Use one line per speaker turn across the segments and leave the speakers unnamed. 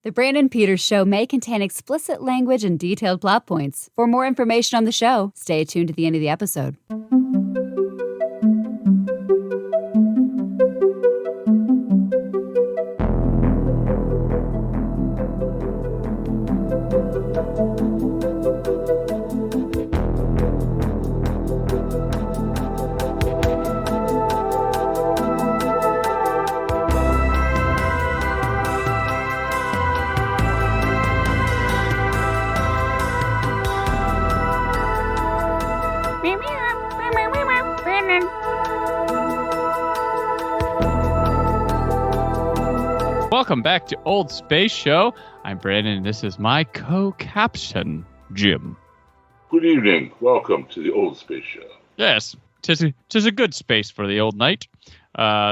The Brandon Peters Show may contain explicit language and detailed plot points. For more information on the show, stay tuned to the end of the episode.
Welcome back to Old Space Show. I'm Brandon, and this is my co-captain, Jim.
Good evening. Welcome to the Old Space Show.
Yes, 'tis a good space for the old night.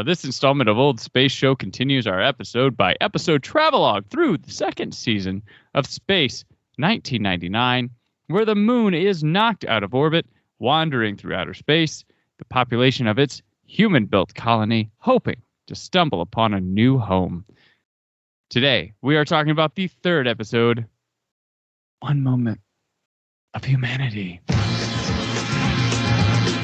This installment of Old Space Show continues our episode-by-episode travelogue through the second season of Space 1999, where the moon is knocked out of orbit, wandering through outer space, the population of its human-built colony hoping to stumble upon a new home. Today, we are talking about the third episode, One Moment of Humanity.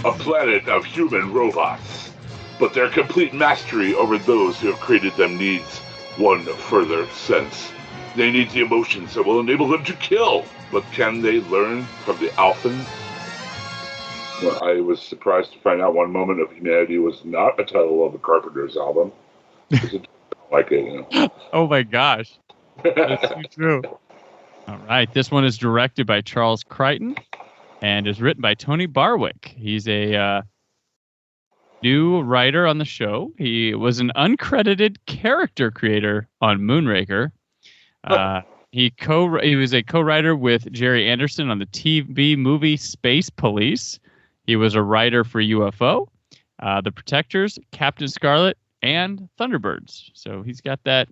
A planet of human robots, but their complete mastery over those who have created them needs one further sense. They need the emotions that will enable them to kill, but can they learn from the Alphans? Well, I was surprised to find out One Moment of Humanity was not a title of a Carpenter's album. Like it, you know.
Oh my gosh. That's so true. All right. This one is directed by Charles Crichton and is written by Tony Barwick. He's a new writer on the show. He was an uncredited character creator on Moonraker. He was a co-writer with Jerry Anderson on the TV movie Space Police. He was a writer for UFO, The Protectors, Captain Scarlet, and Thunderbirds. So he's got that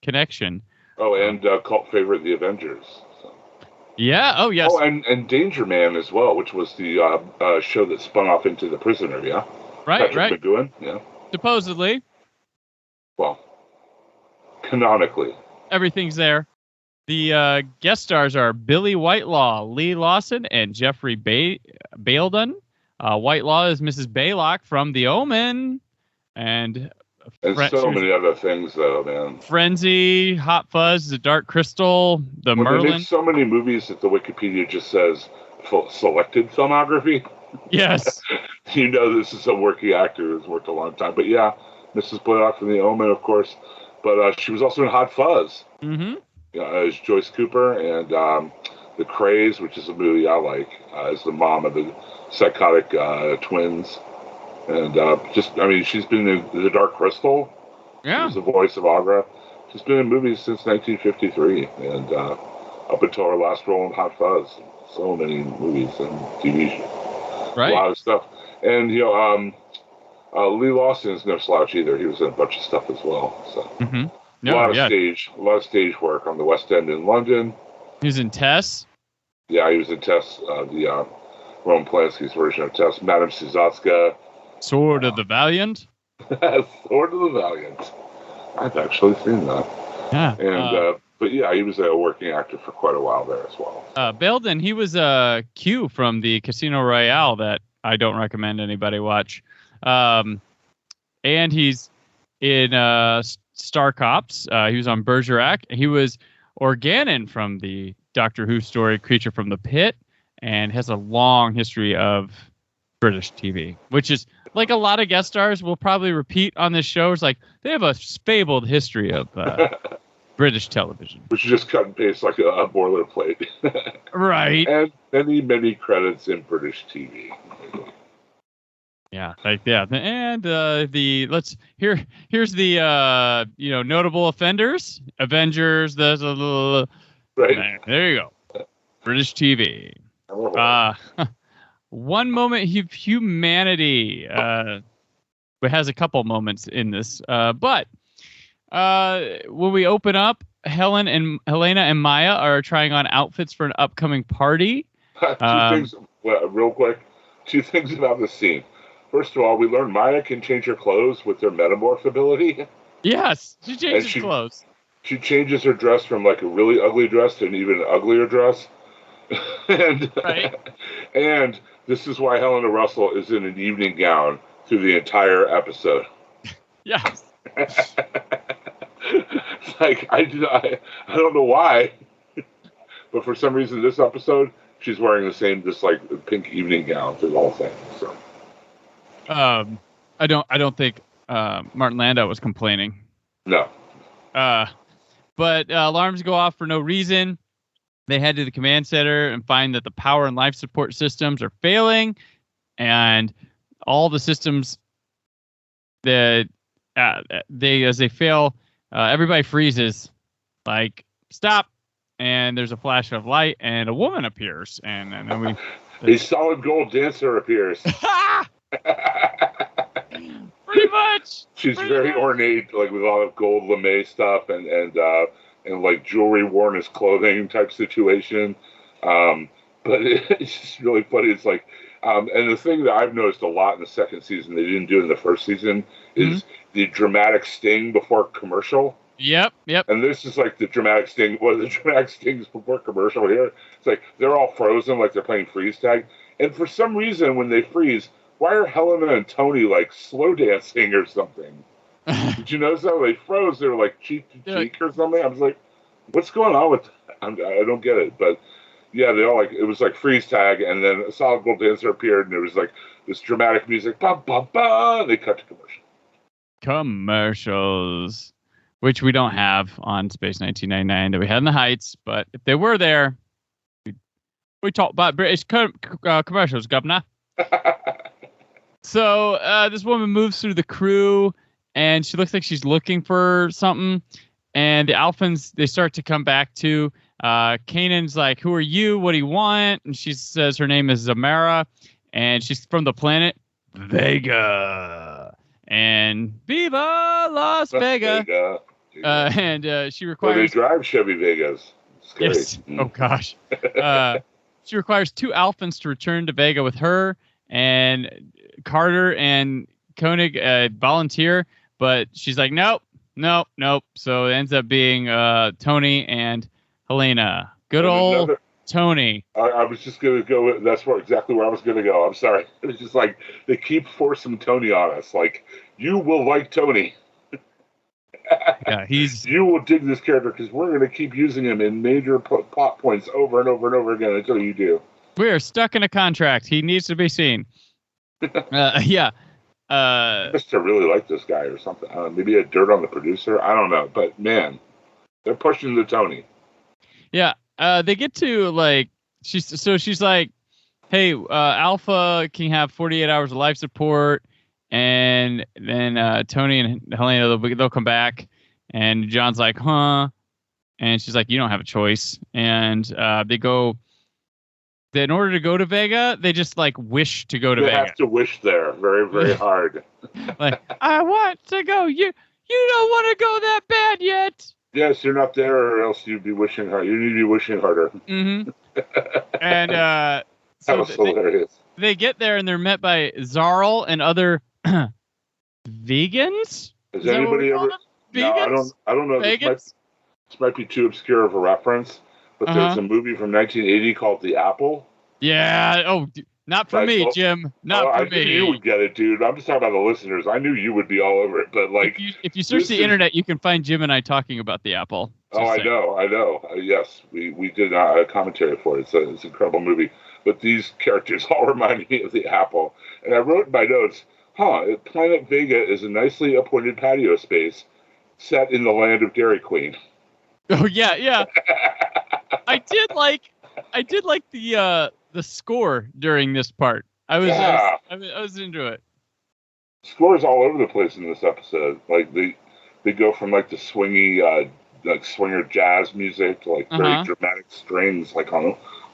connection.
Oh, and cult favorite, The Avengers. So.
Yeah, oh, yes.
Oh, and Danger Man as well, which was the show that spun off into The Prisoner, yeah?
Right.
McGowan, yeah.
Supposedly.
Well, canonically.
Everything's there. The guest stars are Billy Whitelaw, Lee Lawson, and Jeffrey Baildon. Whitelaw is Mrs. Baylock from The Omen. And
so many other things, though, man.
Frenzy, Hot Fuzz, The Dark Crystal, The Merlin.
They make so many movies that the Wikipedia just says selected filmography.
Yes.
You know this is a working actor who's worked a long time. But yeah, Mrs. Blaylock from The Omen, of course. But she was also in Hot Fuzz.
Mm-hmm.
As Joyce Cooper, and The Craze, which is a movie I like, as the mom of the psychotic twins. And she's been in The Dark Crystal.
Yeah.
She's the voice of Agra. She's been in movies since 1953, and up until her last role in Hot Fuzz. So many movies and TV shows.
Right.
A lot of stuff. And, Lee Lawson is no slouch either. He was in a bunch of stuff as well. So a lot of stage work on the West End in London.
He was in Tess.
Yeah, he was in Tess, the Roman Polanski's version of Tess. Madame Suzatska.
Sword of the Valiant.
Sword of the Valiant. I've actually seen that.
Yeah.
And but yeah, he was a working actor for quite a while there as well.
Baildon, he was Q from the Casino Royale that I don't recommend anybody watch. And he's in Star Cops. He was on Bergerac. He was Organon from the Doctor Who story Creature from the Pit, and has a long history of British TV, which is like a lot of guest stars will probably repeat on this show. It's like they have a fabled history of British television.
Which is just cut and paste like a boilerplate.
Right.
And many credits in British TV.
Yeah, and here's the notable offenders, Avengers.
Right.
There you go, British TV. One Moment of Humanity. It has a couple moments in this, but when we open up, Helena and Maya are trying on outfits for an upcoming party.
Two things, real quick. Two things about this scene. First of all, we learn Maya can change her clothes with her metamorph ability.
Yes, she changes clothes.
She changes her dress from like a really ugly dress to an even uglier dress. and
Right.
and this is why Helena Russell is in an evening gown through the entire episode.
Yes.
Like I don't know why, but for some reason this episode she's wearing this like pink evening gown through the whole thing. So
I don't think Martin Landau was complaining.
no.
But alarms go off for no reason. They head to the command center and find that the power and life support systems are failing, and all the systems that as they fail, everybody freezes. Like, stop! And there's a flash of light, and a woman appears, and then
a solid gold dancer appears.
Pretty much.
She's very ornate, like with a lot of gold lame stuff and like jewelry worn as clothing type situation. But it's just really funny. It's like, and the thing that I've noticed a lot in the second season they didn't do in the first season is the dramatic sting before commercial.
Yep.
And this is like the dramatic sting. One of the dramatic stings before commercial here. It's like they're all frozen, like they're playing freeze tag. And for some reason, when they freeze, why are Helena and Tony like slow dancing or something? Did you notice that? They froze. They were like cheek to cheek or something. I was like, what's going on with that? I don't get it. But yeah, they all like, it was like freeze tag, and then a solid gold dancer appeared, and it was like this dramatic music, ba ba ba. They cut to commercial.
Commercials, which we don't have on Space 1999 that we had in the Heights, but if they were there, we talk about British commercials, governor. So this woman moves through the crew, and she looks like she's looking for something. And the Alphans, they start to come back to. Kanan's like, "Who are you? What do you want?" And she says her name is Zamara, and she's from the planet Vega. And Viva Las Vegas! And she requires.
Well, they drive Chevy Vegas. Scary.
Yes. Oh gosh. She requires 2 Alphans to return to Vega with her, and Carter and Koenig volunteer, but she's like, nope. So it ends up being Tony and Helena. Good old Tony.
I was just going to go, that's exactly where I was going to go. I'm sorry. It was just like, they keep forcing Tony on us. Like, you will like Tony.
Yeah,
you will dig this character because we're going to keep using him in major plot points over and over and over again until you do.
We are stuck in a contract. He needs to be seen. Yeah.
Just to really like this guy or something. Maybe a dirt on the producer. I don't know. But man, they're pushing the Tony.
Yeah. They get to like, she's like, hey, Alpha can have 48 hours of life support. And then Tony and Helena, they'll come back. And John's like, huh? And she's like, you don't have a choice. And they go. In order to go to Vega, they just like wish to go to Vega.
They have to wish there very, very hard.
Like, I want to go. You don't want to go that bad yet.
Yes, you're not there, or else you'd be wishing hard. You need to be wishing harder.
Mm-hmm. And
that was hilarious.
They get there and they're met by Zarl and other vegans.
Has anybody ever? No, I don't know. This might be too obscure of a reference. But there's a movie from 1980 called The Apple.
Yeah. Oh, not for me, Jim. Not for me.
I knew you would get it, dude. I'm just talking about the listeners. I knew you would be all over it. But like,
if you search the internet, you can find Jim and I talking about The Apple.
I know. Yes, we did a commentary for it. It's an incredible movie. But these characters all remind me of The Apple. And I wrote in my notes, Planet Vega is a nicely appointed patio space set in the land of Dairy Queen.
Oh yeah. I did like the score during this part. I was into it.
Scores all over the place in this episode. Like they go from like the swingy like swinger jazz music to like very dramatic strings, like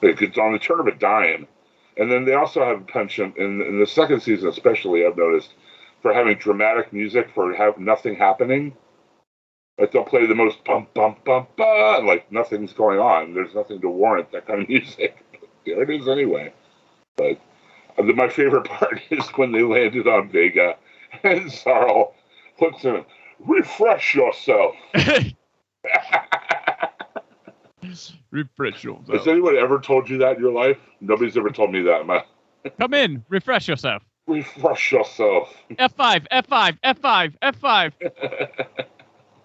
it's on the turn of a dime. And then they also have a penchant in the second season, especially I've noticed, for having dramatic music for nothing happening. Like they'll play the most bump, bump, bump, and like nothing's going on. There's nothing to warrant that kind of music. There it is anyway. But my favorite part is when they landed on Vega and Zarl looks at him, refresh yourself. And
Refresh yourself.
Has anyone ever told you that in your life? Nobody's ever told me that.
Come in. Refresh yourself.
Refresh yourself.
F5, F5, F5, F5.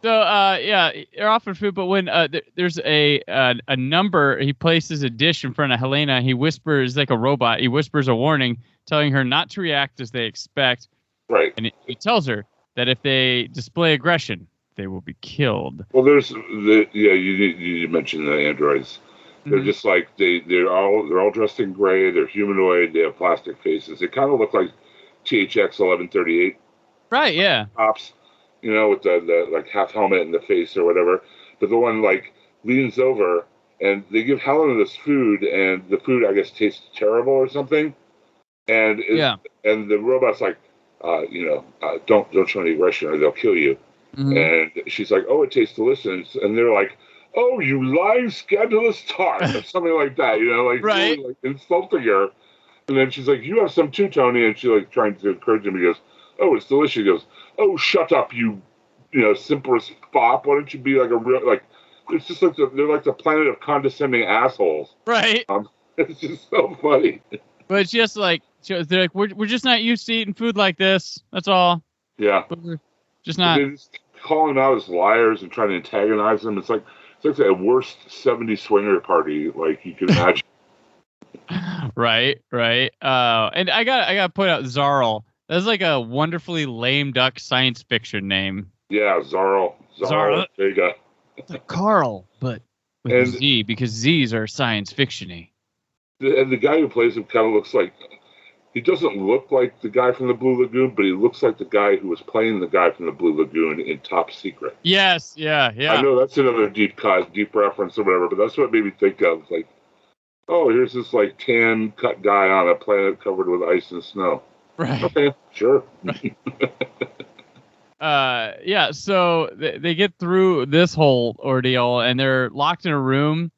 So, yeah, they're offering food, but when there's a number, he places a dish in front of Helena. He whispers like a robot. He whispers a warning, telling her not to react as they expect.
Right.
And he tells her that if they display aggression, they will be killed.
Well, you mentioned the androids. They're just like they're all dressed in gray. They're humanoid. They have plastic faces. They kind of look like THX 1138.
Right. Yeah.
Cops. With the like half helmet in the face or whatever. But the one like leans over and they give Helena this food, and the food I guess tastes terrible or something. And and the robot's like, don't show any aggression or they'll kill you. And she's like, oh, it tastes delicious. And they're like, oh, you lying scandalous tart or something like that.
right.
Really, like insulting her. And then she's like, you have some too, Tony. And she's like trying to encourage him. He goes, oh, it's delicious. He goes, oh, shut up, you simplest fop. Why don't you be like a real, like, it's just like they're like the planet of condescending assholes.
Right.
It's just so funny.
But it's just like, they're like, we're just not used to eating food like this. That's all.
Yeah.
But we're just not.
They're just calling them out as liars and trying to antagonize them. It's like the worst 70s swinger party, like you can imagine.
Right. And I got to point out Zarl. That's like a wonderfully lame duck science fiction name.
Yeah, Zarl Vega.
It's like Carl, but with a Z, because Z's are science fiction-y.
And the guy who plays him kind of looks like, he doesn't look like the guy from the Blue Lagoon, but he looks like the guy who was playing the guy from the Blue Lagoon in Top Secret.
Yes, yeah.
I know that's another deep reference or whatever, but that's what made me think of, like, oh, here's this like tan cut guy on a planet covered with ice and snow.
Right.
Okay, sure.
Yeah, so they get through this whole ordeal, and they're locked in a room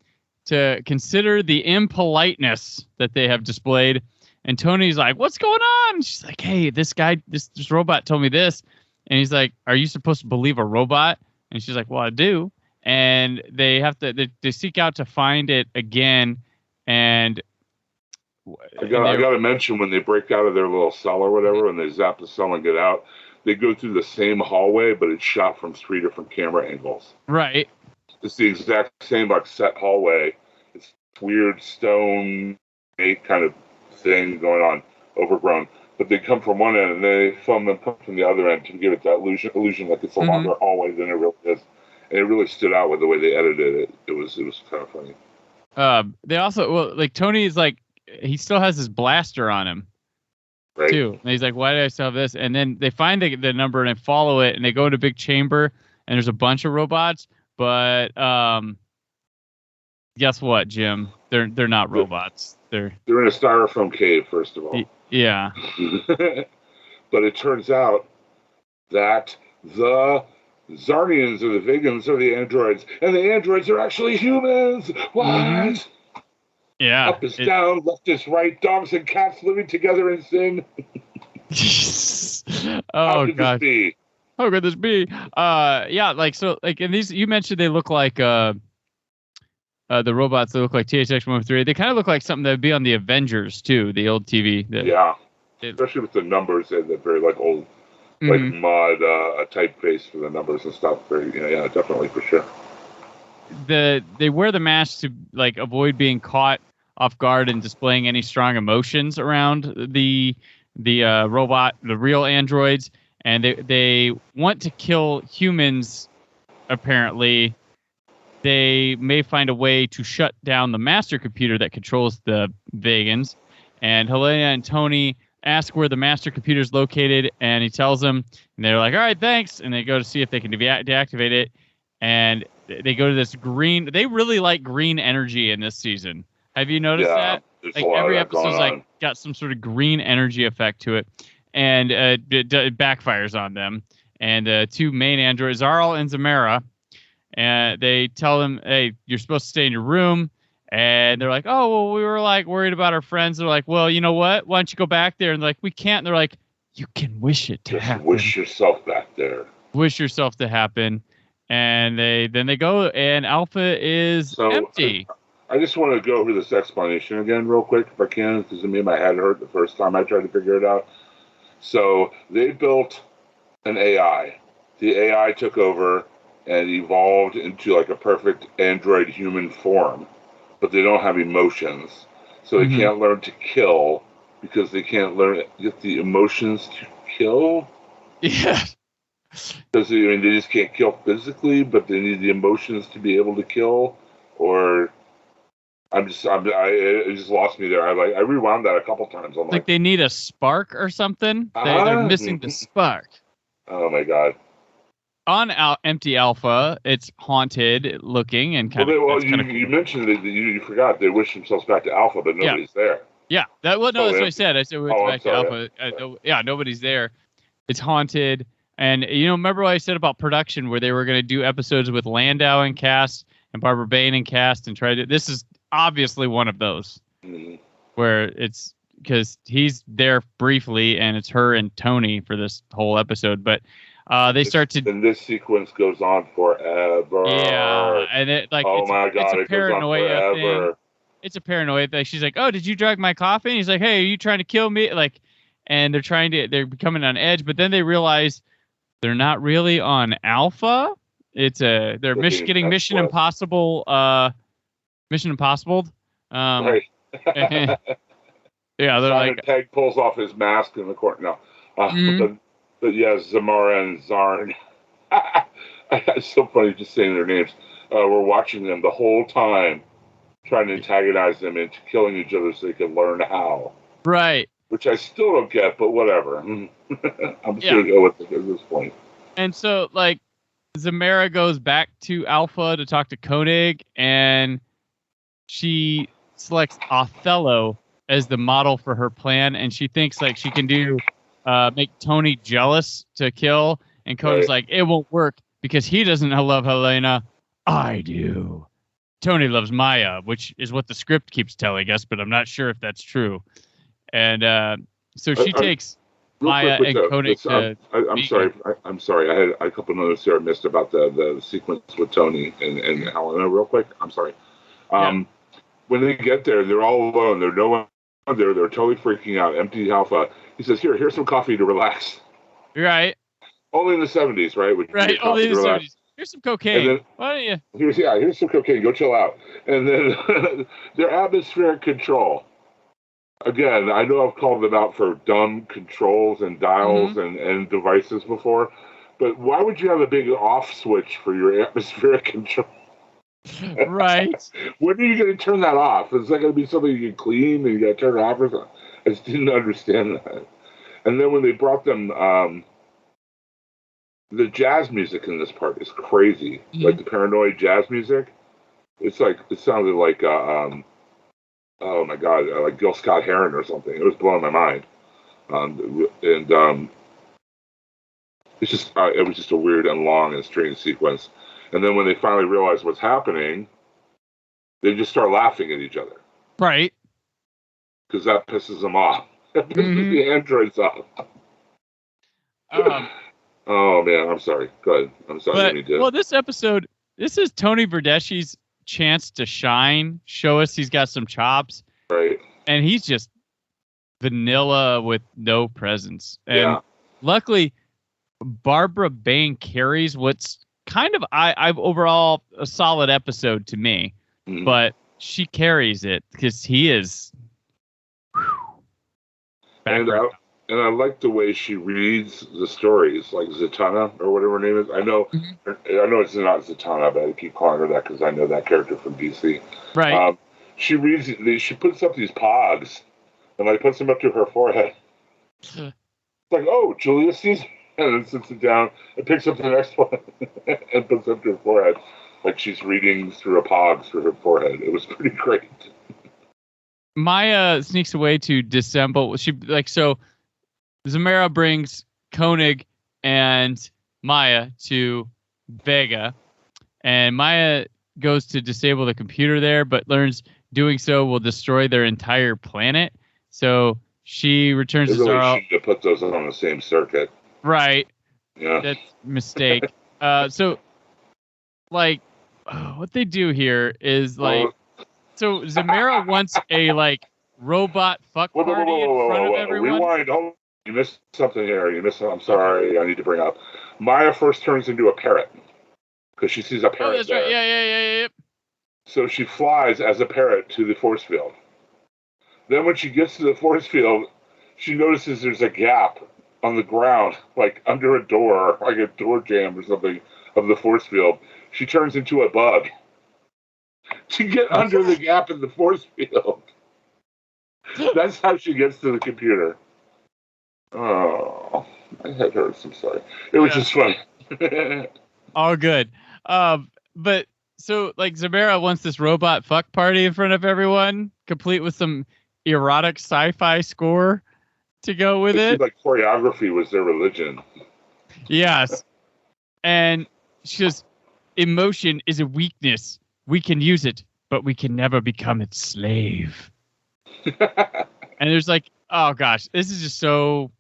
to consider the impoliteness that they have displayed. And Tony's like, what's going on? And she's like, hey, this guy, this robot told me this. And he's like, are you supposed to believe a robot? And she's like, well, I do. And they have to, they seek out to find it again. And
I got to mention, when they break out of their little cell or whatever, and they zap the cell and get out, they go through the same hallway, but it's shot from 3 different camera angles.
Right.
It's the exact same like set hallway. It's weird stone kind of thing going on, overgrown. But they come from one end and they film them come from the other end to give it that illusion like it's a longer hallway than it really is. And it really stood out with the way they edited it. It was kind of funny.
They also, like Tony's like, he still has his blaster on him.
Right.
Too. And he's like, why did I still have this? And then they find the number and they follow it, and they go into a big chamber, and there's a bunch of robots. But guess what, Jim? They're not robots. They're
in a styrofoam cave, first of all.
Yeah.
But it turns out that the Zarnians or the Vegans are the androids, and the androids are actually humans. What?
Yeah.
Up is down, left is right, dogs and cats living together in sin.
Oh,
God.
How could this be? Yeah, like, so, like, in these, you mentioned they look like, the robots, they look like THX-103. They kind of look like something that would be on the Avengers, too, the old TV.
Especially with the numbers and the very, like, old, like, mod typeface for the numbers and stuff. Yeah, definitely, for sure.
They wear the mask to, like, avoid being caught off guard and displaying any strong emotions around the robot, the real androids, and they want to kill humans. Apparently, they may find a way to shut down the master computer that controls the Vegans. And Helena and Tony ask where the master computer is located, and he tells them, and they're like, all right, thanks. And they go to see if they can deactivate it. And they go to this green. They really like green energy in this season. Have you noticed that? Like every episode's like got some sort of green energy effect to it, and it backfires on them. And 2 main androids, Zarl and Zamara, and they tell them, "Hey, you're supposed to stay in your room." And they're like, "Oh, well, we were like worried about our friends." They're like, "Well, you know what? Why don't you go back there?" And they're like, "We can't." And they're like, "You can wish it to happen.
Wish yourself back there.
Wish yourself to happen." And they go, and Alpha is empty.
I just want to go over this explanation again real quick if I can, because it made my head hurt the first time I tried to figure it out. So they built an AI. The AI took over and evolved into like a perfect android human form, but they don't have emotions. So they can't learn to kill because they can't get the emotions to kill.
Yeah.
Because they just can't kill physically, but they need the emotions to be able to kill. Or it just lost me there. I rewound that a couple times. I'm
like they need a spark or something. They're missing the spark.
Oh my god!
On empty Alpha, it's haunted looking and kind of.
Well, you mentioned that you forgot they wish themselves back to Alpha, but nobody's there.
Yeah, that's what I said. I said we went back to Alpha. Yeah, nobody's there. It's haunted. And, remember what I said about production where they were going to do episodes with Landau and cast and Barbara Bain and cast and try to... This is obviously one of those where it's because he's there briefly and it's her and Tony for this whole episode. But they start to...
And this sequence goes on forever.
Yeah. And it it's a paranoia thing. It's a paranoia thing. She's like, oh, did you drug my coffee? And he's like, hey, are you trying to kill me? And they're becoming on edge. But then they realize... They're not really on Alpha. They're getting Mission Impossible. Mission Impossible.
Right.
Yeah, they're
Simon Pegg pulls off his mask in the court. No, but yeah, Zamora and Zarn. It's so funny just saying their names. We're watching them the whole time, trying to antagonize them into killing each other so they can learn how.
Right.
Which I still don't get, but whatever. I'm just going to go with it at this point.
And so, Zamara goes back to Alpha to talk to Koenig, and she selects Othello as the model for her plan, and she thinks, she can make Tony jealous to kill, and Koenig's like, it won't work because he doesn't love Helena. I do. Tony loves Maya, which is what the script keeps telling us, but I'm not sure if that's true. And so she takes Maya and Koenig to...
I'm sorry. I had a couple of notes there I missed about the sequence with Tony and Helena real quick. I'm sorry. When they get there, they're all alone. There's no one there. They're totally freaking out. Empty Alpha. He says, here's some coffee to relax.
Right.
Only in the 70s, right?
Right, only in the 70s. Here's some cocaine. Then, why don't you...
Here's some cocaine. Go chill out. And then their atmospheric control. Again, I know I've called them out for dumb controls and dials and devices before, but why would you have a big off switch for your atmospheric control?
Right.
When are you going to turn that off? Is that going to be something you can clean and you got to turn it off or something? I just didn't understand that. And then when they brought them, the jazz music in this part is crazy. Like the paranoid jazz music. It sounded like, oh my God, like Gil Scott-Heron or something. It was blowing my mind. It's just, it was just a weird and long and strange sequence. And then when they finally realize what's happening, they just start laughing at each other.
Right.
Because that pisses them off. That pisses the androids off. Oh man, I'm sorry. Go ahead. I'm sorry.
Well, this episode, this is Tony Verdeschi's chance to shine, show us he's got some chops.
Right.
And he's just vanilla with no presence. And luckily, Barbara Bain carries what's kind of I've overall a solid episode to me, but she carries it because he is.
And I like the way she reads the stories, like Zatanna or whatever her name is. I know it's not Zatanna, but I keep calling her that because I know that character from DC.
Right.
She reads. She puts up these pogs and puts them up to her forehead. It's like, oh, Julius Caesar, and then sits it down and picks up the next one and puts it up to her forehead, like she's reading through a pogs through her forehead. It was pretty great.
Maya sneaks away to dissemble. So Zamara brings Koenig and Maya to Vega, and Maya goes to disable the computer there, but learns doing so will destroy their entire planet. So she returns to Zara.
To put those on the same circuit.
Right.
Yeah.
That's a mistake. So like, what they do here is like, so Zamara wants a like robot fuck party in front of everyone.
Rewind. Hold on. You missed something here. I'm sorry. I need to bring up. Maya first turns into a parrot because she sees a parrot.
Oh, that's
there.
right. Yeah.
So she flies as a parrot to the force field. Then when she gets to the force field, she notices there's a gap on the ground, like under a door, like a door jam or something of the force field. She turns into a bug to get under the gap in the force field. That's how she gets to the computer. Oh, my head hurts. I'm sorry. It was just funny.
All good. But so like Zamara wants this robot fuck party in front of everyone, complete with some erotic sci-fi score to go with it.
Like choreography was their religion.
Yes. And she says, emotion is a weakness. We can use it, but we can never become its slave. And there's like, oh gosh, this is just so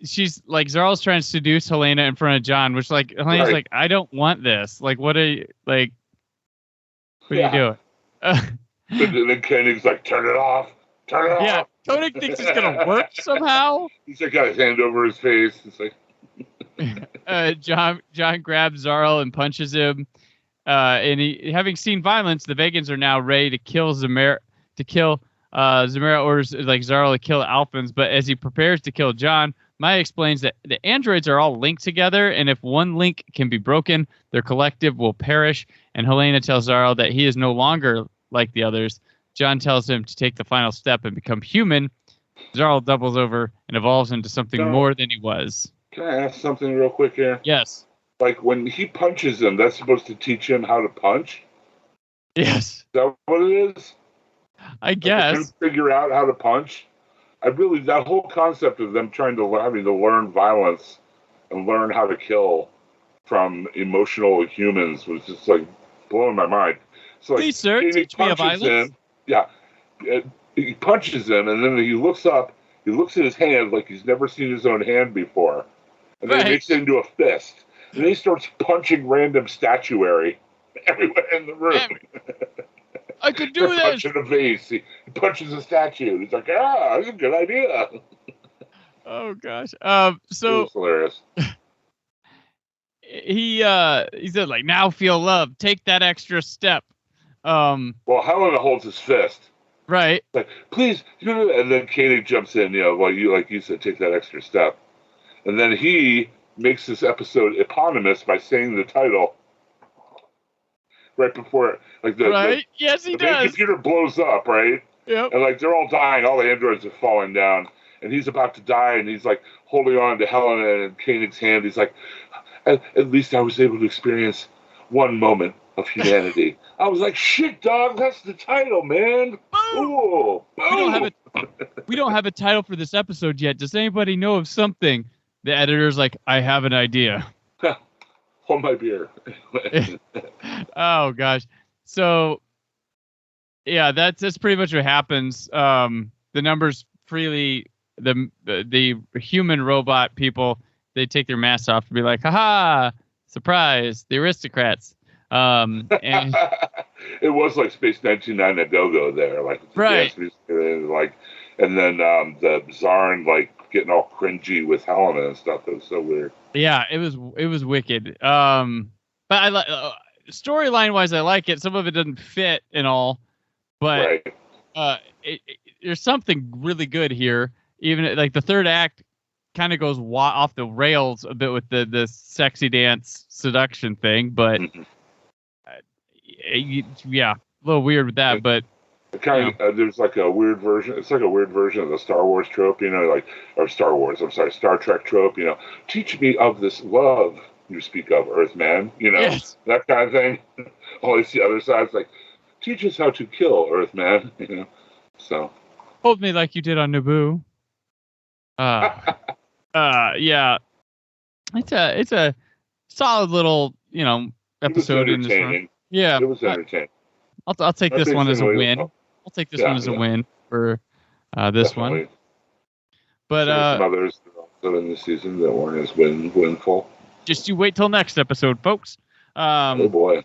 she's like, Zarl's trying to seduce Helena in front of John, which like Helena's like, I don't want this. Like, what are you like? What are you doing?
And then Koenig's like, turn it off.
Yeah, Koenig thinks it's gonna work somehow.
He's like got his hand over his face. It's like
John grabs Zarl and punches him. And he, having seen violence, the Vegans are now ready to kill Zamara. Zamara orders like Zarl to kill Alphans, but as he prepares to kill John, Maya explains that the androids are all linked together, and if one link can be broken, their collective will perish. And Helena tells Zarl that he is no longer like the others. John tells him to take the final step and become human. Zarl doubles over and evolves into something more than he was.
Can I ask something real quick here?
Yes.
Like when he punches him, that's supposed to teach him how to punch?
Yes.
Is that what it is?
I guess.
Like figure out how to punch? That whole concept of them having to learn violence and learn how to kill from emotional humans was just like blowing my mind. So like,
please, sir, teach me a violence.
He punches him, and then he looks up. He looks at his hand like he's never seen his own hand before, and then he makes it into a fist. And then he starts punching random statuary everywhere in the room.
I could do this.
Punching a vase. He punches a statue. He's like, that's a good idea.
Oh gosh.
So it was hilarious.
He said like, now feel love. Take that extra step.
Well, Helena holds his fist.
Right.
Like, please, and then Koenig jumps in, like you said, take that extra step. And then he makes this episode eponymous by saying the title right before, like
yes, he
the
does.
main computer blows up, right?
Yep.
And like they're all dying, all the androids are falling down, and he's about to die, and he's like holding on to Helena and Koenig's hand. He's like, at least I was able to experience one moment of humanity. I was like, shit, dog, that's the title, man. Ooh, boom.
We don't have a title for this episode yet. Does anybody know of something? The editor's like, I have an idea.
Hold my beer.
Oh gosh. So yeah, that's pretty much what happens. The numbers freely, the human robot people, they take their masks off to be like, haha, surprise, the aristocrats. And
it was like Space 99 a go-go there, like
right.
And then the Zarn like getting all cringy with Helena and stuff. It was so weird.
Yeah, it was wicked. But I like storyline wise, I like it. Some of it doesn't fit and all, but there's something really good here. Even like the third act kind of goes off the rails a bit with the sexy dance seduction thing, but yeah, a little weird with that. But
there's like a weird version. It's like a weird version of the Star Wars trope, Star Trek trope. Teach me of this love you speak of, Earthman.
Yes.
That kind of thing. Only the other side's like, teach us how to kill, Earthman. So
hold me like you did on Naboo. Yeah, it's a solid little episode in this one. Yeah,
it was entertaining.
I'll take this one as a win. I'll take this one as a win for this
Definitely.
one. But
some others also in the season that weren't as winful.
Just you wait till next episode, folks.
Oh boy.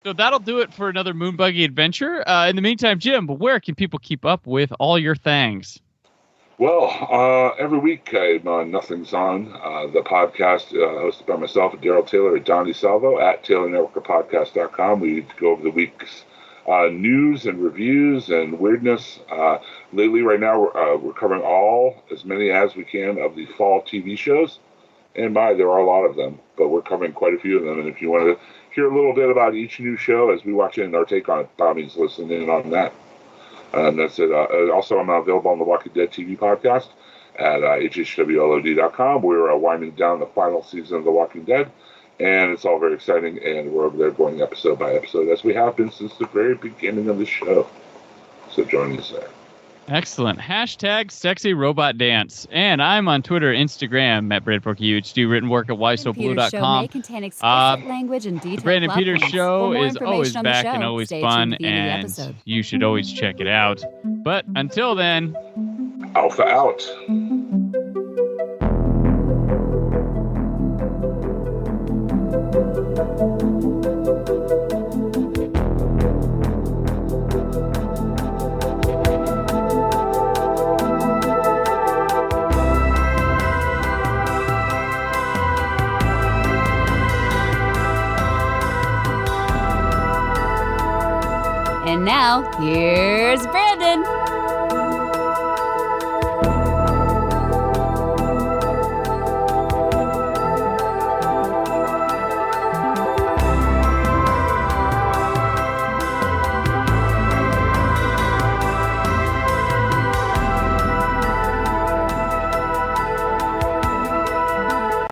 So that'll do it for another Moon Buggy adventure. In the meantime, Jim, where can people keep up with all your things?
Well, every week I'm on Nothing's On, the podcast hosted by myself and Daryl Taylor at Don DeSalvo at TaylorNetworkPodcast.com. We go over the week's news and reviews and weirdness. Lately, right now, we're covering as many as we can of the fall TV shows. And there are a lot of them, but we're covering quite a few of them. And if you want to hear a little bit about each new show as we watch it and our take on it, by means listen in on that. And that's it. Also, I'm available on the Walking Dead TV podcast at hhwlod.com. We're winding down the final season of The Walking Dead, and it's all very exciting, and we're over there going episode by episode, as we have been since the very beginning of the show. So join us there.
Excellent. Hashtag sexy robot dance. And I'm on Twitter, Instagram at BrandForkyUH. Do written work at whysobblue.com. The Brandon Peters Show is always back and always fun, and you should always check it out. But until then,
Alpha out.
And now, here's Brandon.